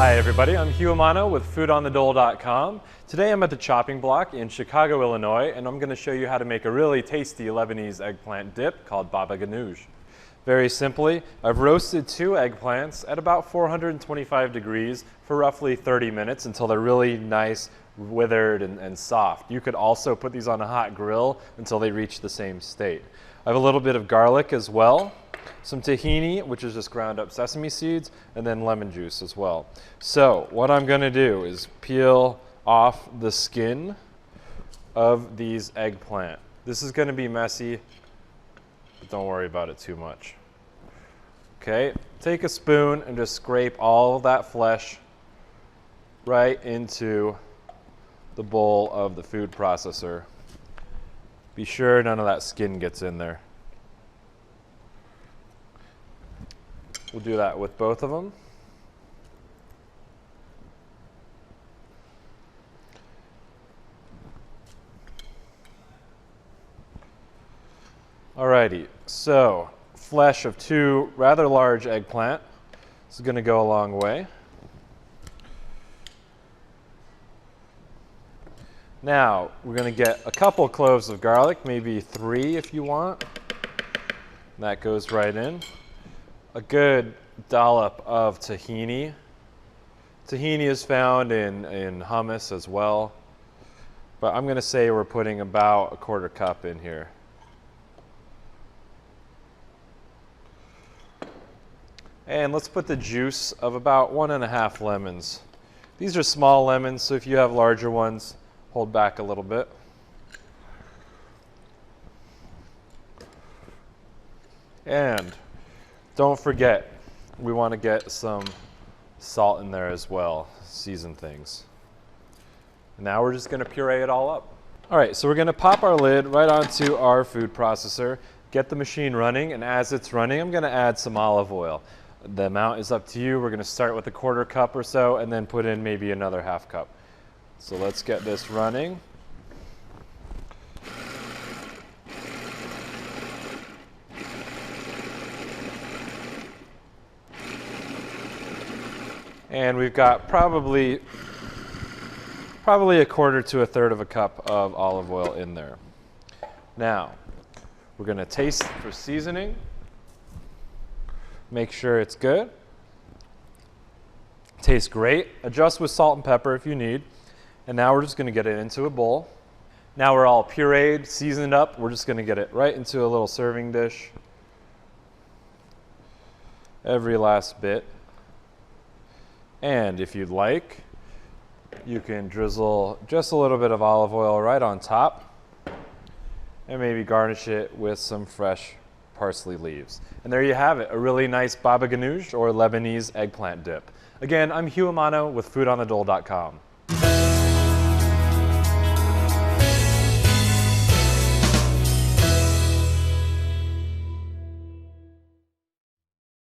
Hi everybody, I'm Hugh Amano with foodonthedole.com. Today I'm at the chopping block in Chicago, Illinois, and I'm going to show you how to make a really tasty Lebanese eggplant dip called baba ganoush. Very simply, I've roasted 2 eggplants at about 425 degrees for roughly 30 minutes until they're really nice, withered, and soft. You could also put these on a hot grill until they reach the same state. I have a little bit of garlic as well, some tahini, which is just ground up sesame seeds, and then lemon juice as well. So what I'm going to do is peel off the skin of these eggplant. This is going to be messy, but don't worry about it too much. Okay, take a spoon and just scrape all that flesh right into the bowl of the food processor. Be sure none of that skin gets in there. We'll do that with both of them. Alrighty, so flesh of 2 rather large eggplant. This is going to go a long way. Now we're going to get a couple cloves of garlic, maybe 3 if you want. That goes right in. A good dollop of tahini. Tahini is found in hummus as well, but I'm going to say we're putting about a 1/4 cup in here. And let's put the juice of about 1½ lemons. These are small lemons, so if you have larger ones, hold back a little bit. And don't forget, we want to get some salt in there as well, season things. Now we're just going to puree it all up. All right, so we're going to pop our lid right onto our food processor, get the machine running, and as it's running, I'm going to add some olive oil. The amount is up to you. We're going to start with a 1/4 cup or so, and then put in maybe another ½ cup. So let's get this running. And we've got probably 1/4 to 1/3 of a cup of olive oil in there. Now, we're going to taste for seasoning. Make sure it's good. Tastes great. Adjust with salt and pepper if you need. And now we're just going to get it into a bowl. Now we're all pureed, seasoned up. We're just going to get it right into a little serving dish. Every last bit. And if you'd like, you can drizzle just a little bit of olive oil right on top and maybe garnish it with some fresh parsley leaves. And there you have it, a really nice baba ganoush or Lebanese eggplant dip. Again, I'm Hugh Amano with foodonthedole.com.